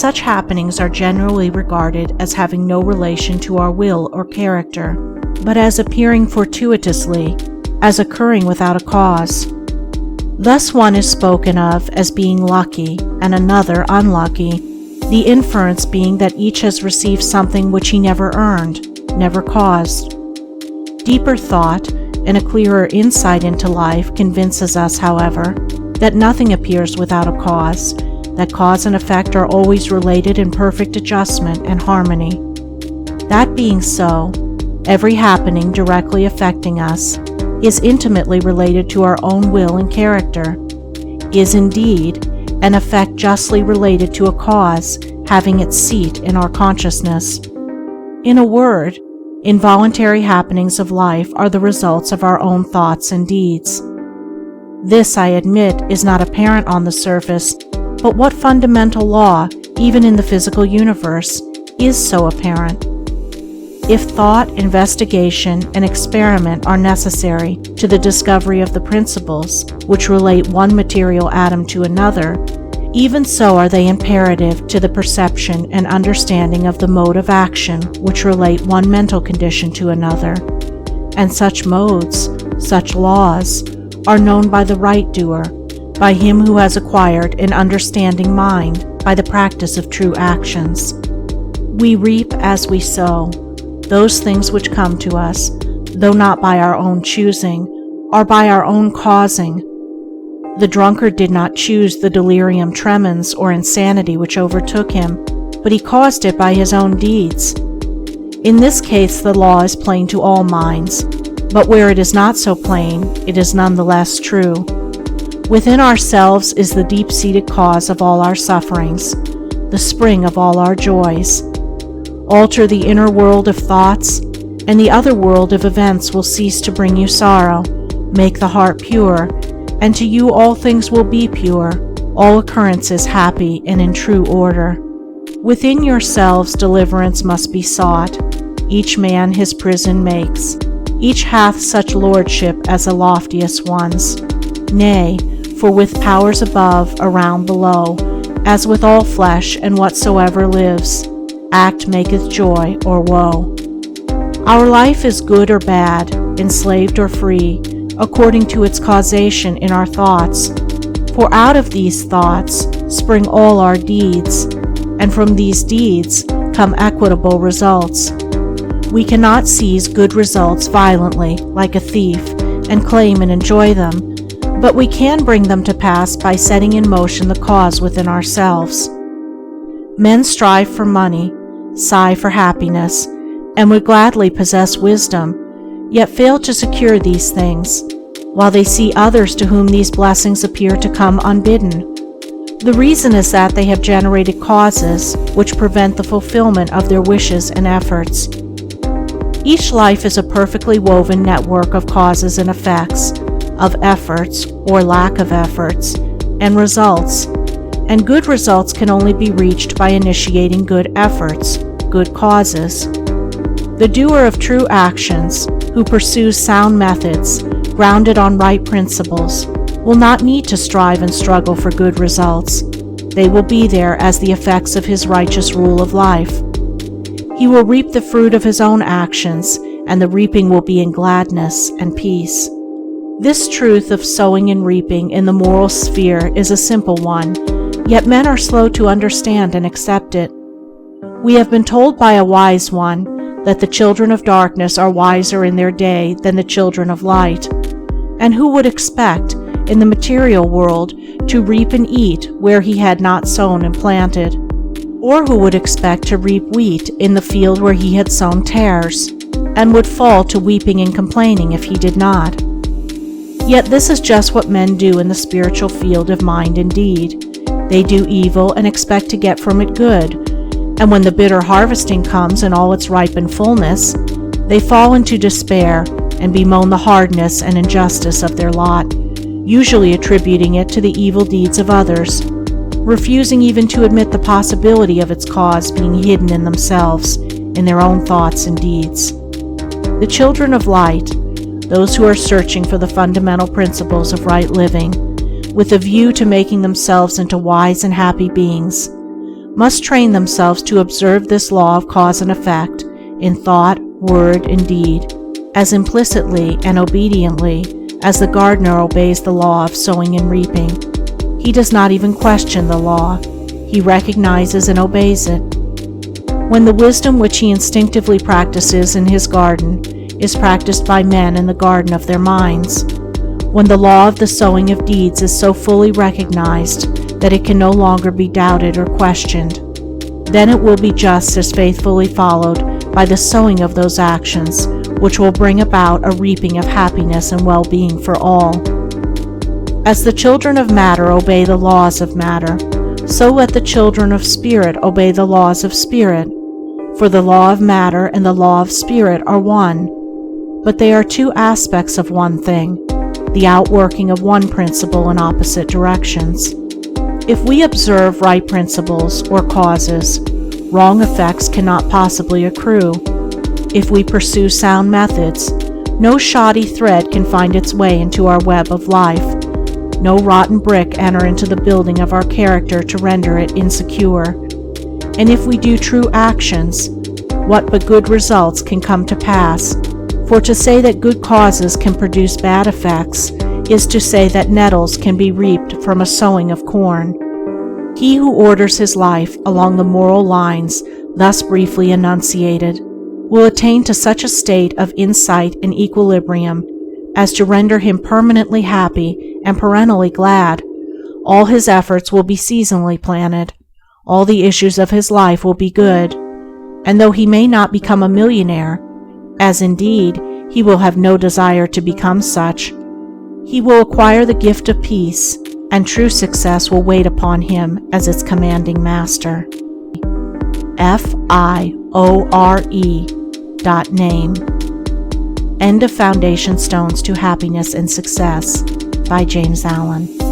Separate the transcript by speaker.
Speaker 1: Such happenings are generally regarded as having no relation to our will or character, but as appearing fortuitously, as occurring without a cause. Thus one is spoken of as being lucky and another unlucky, the inference being that each has received something which he never earned, never caused. Deeper thought and a clearer insight into life convinces us, however, that nothing appears without a cause, that cause and effect are always related in perfect adjustment and harmony. That being so, every happening directly affecting us is intimately related to our own will and character, is indeed an effect justly related to a cause having its seat in our consciousness. In a word, involuntary happenings of life are the results of our own thoughts and deeds. This, I admit, is not apparent on the surface, but what fundamental law, even in the physical universe, is so apparent? If thought, investigation, and experiment are necessary to the discovery of the principles which relate one material atom to another, even so are they imperative to the perception and understanding of the mode of action which relate one mental condition to another. And such modes, such laws, are known by the right doer, by him who has acquired an understanding mind by the practice of true actions. We reap as we sow. Those things which come to us, though not by our own choosing, are by our own causing. The drunkard did not choose the delirium tremens or insanity which overtook him, but he caused it by his own deeds. In this case the law is plain to all minds, but where it is not so plain, it is none the less true. Within ourselves is the deep-seated cause of all our sufferings, the spring of all our joys. Alter the inner world of thoughts, and the other world of events will cease to bring you sorrow. Make the heart pure, and to you all things will be pure, all occurrences happy and in true order. Within yourselves deliverance must be sought. Each man his prison makes. Each hath such lordship as the loftiest one's. Nay, for with powers above, around, below, as with all flesh and whatsoever lives, act maketh joy or woe. Our life is good or bad, enslaved or free, according to its causation in our thoughts. For out of these thoughts spring all our deeds, and from these deeds come equitable results. We cannot seize good results violently, like a thief, and claim and enjoy them, but we can bring them to pass by setting in motion the cause within ourselves. Men strive for money, sigh for happiness, and would gladly possess wisdom, yet fail to secure these things, while they see others to whom these blessings appear to come unbidden. The reason is that they have generated causes which prevent the fulfillment of their wishes and efforts. Each life is a perfectly woven network of causes and effects, of efforts or lack of efforts, and results, and good results can only be reached by initiating good efforts, good causes. The doer of true actions, who pursues sound methods, grounded on right principles, will not need to strive and struggle for good results. They will be there as the effects of his righteous rule of life. He will reap the fruit of his own actions, and the reaping will be in gladness and peace. This truth of sowing and reaping in the moral sphere is a simple one, yet men are slow to understand and accept it. We have been told by a wise one that the children of darkness are wiser in their day than the children of light. And who would expect, in the material world, to reap and eat where he had not sown and planted? Or who would expect to reap wheat in the field where he had sown tares, and would fall to weeping and complaining if he did not? Yet this is just what men do in the spiritual field of mind and deed. They do evil and expect to get from it good, and when the bitter harvesting comes in all its ripened fullness, they fall into despair and bemoan the hardness and injustice of their lot, usually attributing it to the evil deeds of others, refusing even to admit the possibility of its cause being hidden in themselves, in their own thoughts and deeds. The children of light, those who are searching for the fundamental principles of right living, with a view to making themselves into wise and happy beings, must train themselves to observe this law of cause and effect in thought, word, and deed, as implicitly and obediently as the gardener obeys the law of sowing and reaping. He does not even question the law. He recognizes and obeys it. When the wisdom which he instinctively practices in his garden is practiced by men in the garden of their minds, when the law of the sowing of deeds is so fully recognized that it can no longer be doubted or questioned, then it will be just as faithfully followed by the sowing of those actions which will bring about a reaping of happiness and well-being for all. As the children of matter obey the laws of matter, so let the children of spirit obey the laws of spirit. For the law of matter and the law of spirit are one, but they are two aspects of one thing, the outworking of one principle in opposite directions. If we observe right principles or causes, wrong effects cannot possibly accrue. If we pursue sound methods, no shoddy thread can find its way into our web of life, no rotten brick enter into the building of our character to render it insecure. And if we do true actions, what but good results can come to pass? For to say that good causes can produce bad effects is to say that nettles can be reaped from a sowing of corn. He who orders his life along the moral lines thus briefly enunciated will attain to such a state of insight and equilibrium as to render him permanently happy and perennially glad. All his efforts will be seasonally planted. All the issues of his life will be good. And though he may not become a millionaire, as indeed he will have no desire to become such, he will acquire the gift of peace, and true success will wait upon him as its commanding master. FIORE.name. End of Foundation Stones to Happiness and Success by James Allen.